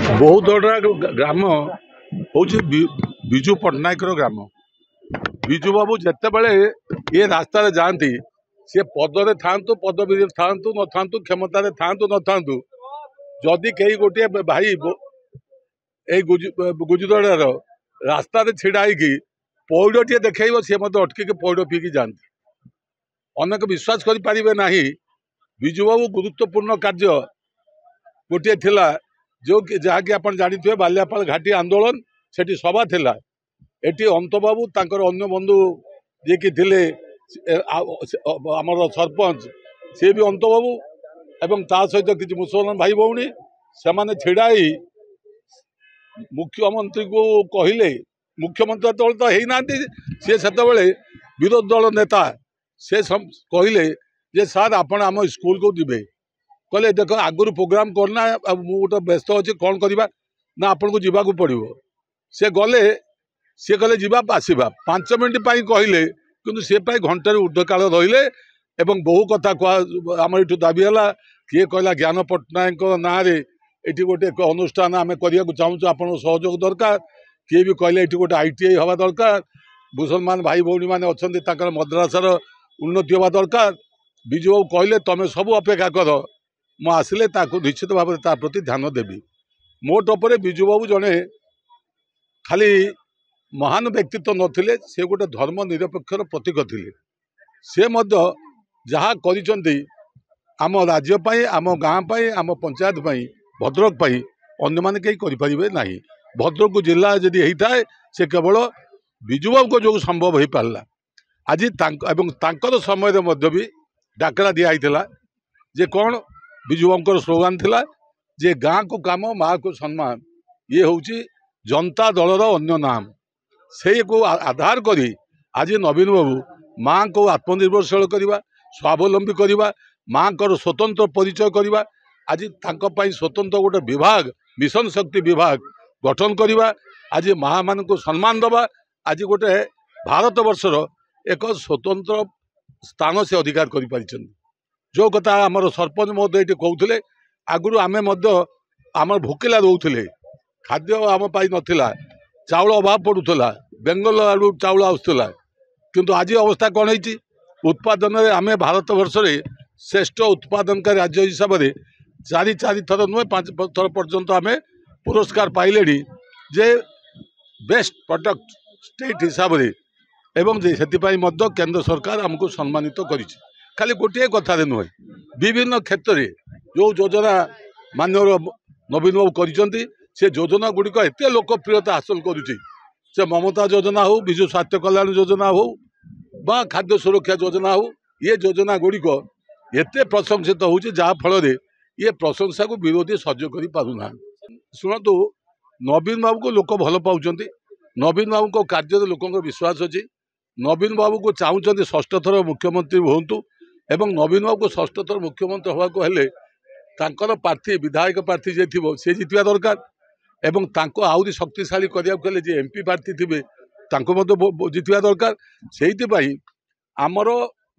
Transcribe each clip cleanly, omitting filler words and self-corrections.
बहुदड़ा ग्राम हूँ विजु पट्टनायक ग्राम। विजु बाबू जिते बड़े ये रास्तार जाती सी पदरे था पदवी था न था क्षमतार था न था जदि कई गोटे भाई गुजुदड़ार रास्तार छिड़ा पौड़ टे देखेब सी अटकिक पौड़ पीकी जाती। अनेक विश्वास करें ना विजु बाबू गुरुत्वपूर्ण कार्य गोटे थिला जो जहाँकि आप जानते बालियापाल घाटी आंदोलन सेठी सभा थिला। एटी अंत बाबू तांकर अन्य बंधु जी कि थिले आमर सरपंच सी भी अंत बाबू एवं ता सहित किसी मुसलमान भाई भौणी से माने छिड़ाई मुख्यमंत्री को कहले मुख्यमंत्री तो है ना सी से विरोधी दल नेता से कहले जे सार आपण आम स्कूल को दिबे कहले देख आगुरी प्रोग्राम करना गोटे व्यस्त अच्छे कौन करवा ना आपन को जीवाक पड़ो से गले सी कहले जीवा आसवा 5 मिनट कहले कि सी घंटे ऊर्ध्व काल रहिले एवं बहु कथा कह आम ये दाबी है किए कहला ज्ञान पट्टनायक ना ये गोटे अनुष्ठान आम करने चाहूँ आप सहयोग दरकार किए भी कहले ये गोटे ITI हवा दरकार मुसलमान भाई भौणी मैंने अच्छा मद्रासार उन्नति हवा दरकार। विजु बाबू कहले तुम सब अपेक्षा कर मु आसिले निश्चित भाव में प्रति ध्यान देवी। मोट उपर विजु बाबू जड़े खाली महान व्यक्तित्व नथिले से गोटे धर्म निरपेक्षर प्रतीक थे। से जहाँ करिसेंती आम राज्य पाई आम गाँ पाई आम पंचायत पाई भद्रक पाई अन्य माने कहीं करें ना। भद्रक जिला जदि होता है से केवल विजु बाबू को जो संभव हो पारा। आज तांकर समय भी डाकरा दिखाई जे कौन विजु बाबू स्लोगान थिला जे गाँ को काम माँ को सम्मान ये हूँ जनता दलर अन्य नाम से को आधार करी आज नवीन बाबू माँ को आत्मनिर्भरशील करवा स्वावलंबी करवा माँ को स्वतंत्र परिचय करवा आज तांको स्वतंत्र गोटे विभाग मिशन शक्ति विभाग गठन करवा आज माँ मान को सम्मान दबा आज गोटे भारत वर्षर एक स्वतंत्र स्थान से अधिकार कर जो कथा आमर सरपंच महोदय ये कहते आगुरी आम आम भोकिला रोते खाद्य आम पाई नाला चाउल अभाव पड़ूला बेंगल आड़ चाउल आसूला किंतु आज अवस्था कौन है उत्पादन आम भारत वर्ष श्रेष्ठ उत्पादनकारी राज्य हिसाब से चारि थर नुहे 5 थर पर्यंत आम पुरस्कार पाइले जे बेस्ट प्रोडक्ट स्टेट हिसाब से एवं से केंद्र सरकार आमको सम्मानित कर खाली गोटे कथा नुहे विभिन्न क्षेत्र में जो योजना माननीय नवीन बाबू कर योजना गुड़िक एत लोकप्रियता हासिल करुच्ची से ममता योजना हो विजु स्वास्थ्य कल्याण योजना हो बा खाद्य सुरक्षा योजना हो ये योजना गुड़िक एत प्रशंसित हो फल ये प्रशंसा को विरोधी सह्य कर पारना। शुणु नवीन बाबू को लोक भल पाँच नवीन बाबू को कार्य लोक विश्वास अच्छी नवीन बाबू को चाहते षष्ठ थर मुख्यमंत्री हूँ एवं नवीन बाबू को षष्ठ थर मुख्यमंत्री हवा को हेले तांकर प्रार्थी विधायक प्रार्थी जे थी सी जितवा दरकार एवं तांको आहरी शक्तिशाली करने जे MP प्रार्थी थे जितवा दरकार से आमर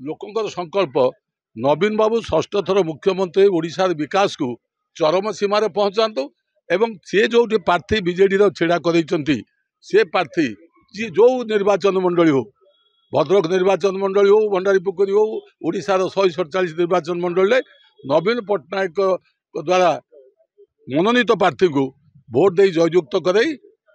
लोकंर संकल्प नवीन बाबू षष्ठ थर मुख्यमंत्री ओडिशार विकास को चरम सीमार पहुँचातु एवं सी जो प्रार्थी बीजेडी छिड़ा कर से प्रार्थी जी जो निर्वाचन मंडली हो भद्रक निर्वाचन मंडली हो भंडारीपोखरी हो ओडिशार 147 निर्वाचन मंडल नवीन पट्टनायक द्वारा मनोनीत प्रार्थी को भोट दे जययुक्त कर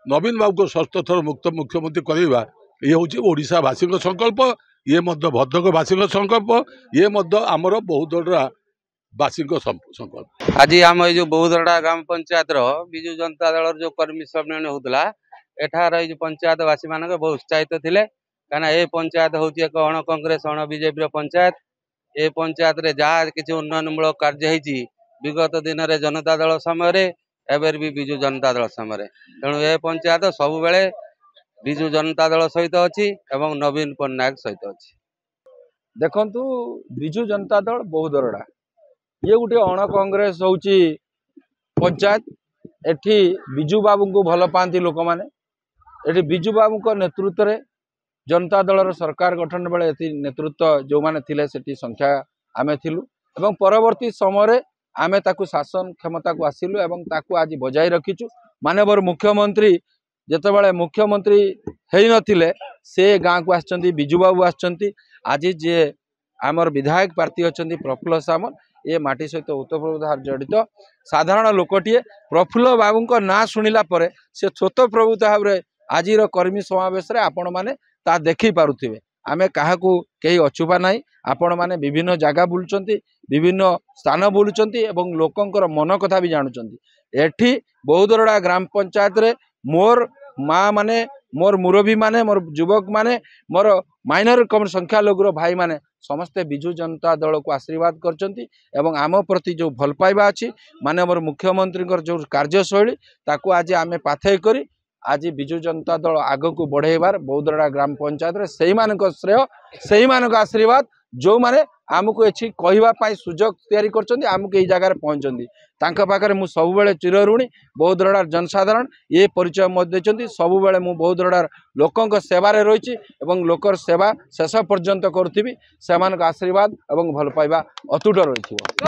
नवीन बाबू को षष्ठ थर मुख्यमंत्री करवा ये हूँ ओडिशावासी संकल्प ये भद्रकवासी संकल्प ये आमर बहुदड़ा वासी संकल्प। आज आम जो बहुदड़ा ग्राम पंचायत विजु जनता दल जो कर्मी सम्मेलन होता एठार पंचायतवासी मान बहुत उत्साहित थे कहीं ये पंचायत हूँ एक अण कांग्रेस अण बीजेपी पंचायत ये पंचायत रे जहाँ किसी उन्नयनमूलक कार्य होती विगत दिन में जनता दल समय एवं भी विजु जनता दल समय तेणु ये पंचायत सब बेले विजु जनता दल सहित अच्छी एवं नवीन पट्टनायक सहित अच्छी। देखु विजु जनता दल बहुदरड़ा ये गोटे अण कांग्रेस हूँ पंचायत एठी विजु बाबू को भल पाती लोक मैंने एठी विजु बाबू को नेतृत्व में जनता दलर सरकार गठन बेले नेतृत्व जो माने थिले सेठी संख्या आमे थिलु एवं परवर्ती समय आमे ताकू शासन क्षमता को आसिलु एवं ताकू आज बजाय रखीचु। माननीय मुख्यमंत्री जेतेबेले मुख्यमंत्री हेई नथिले से गाँ को आछंती बिजू बाबू आछंती। आज जे आमर विधायक प्रार्थी अछंती प्रफुल्ल सामल ये माटी सहित ओतप्रोत जड़ित साधारण लोकटीए। प्रफुल्ल बाबू को ना शुणिला परे से स्वतःप्रभुत भाव आज कर्मी समावेश आपण मैंने ता देखी पारुथिबे। आमे काहाकू कहीं अछुपा नहीं। आपण मैंने विभिन्न जगह बुलुचंती विभिन्न स्थान बुलुचंती एवं लोकंकर मन कथा भी जानुचंती। एठी बहुदरड़ा ग्राम पंचायत रे मोर माँ माने मोर मुरबी माने मोर युवक माने मोर माइनर कम संख्यालघुर भाई माने समस्ते बिजु जनता दल को आशीर्वाद करचंती एवं आम प्रति जो भल पाइबा अछि माने मोर मुख्यमंत्री जो कार्यशैली ताकू आज आमे पाथेय करी आज बिजु जनता दल आग को बढ़ेबार बहुदरड़ा ग्राम पंचायत रे सेही मानक श्रेय सेही मानक आशीर्वाद जो माने आमको एछि कहिबा पाई सुजोग तैयारी करचंती आमको एई जगह पहुंचंती तांका पाखरे मु सब बेले चिरऋणी। बहुदरड़ा जनसाधारण ये परिचय मत देचंती सब बेले मु बहुदरड़ा लोकंक सेवा रे रहिछि एवं लोकर सेवा शेष पर्यंत करथिबी। सेमानक आशीर्वाद एवं भल पाइबा अतुट रहिथिबो।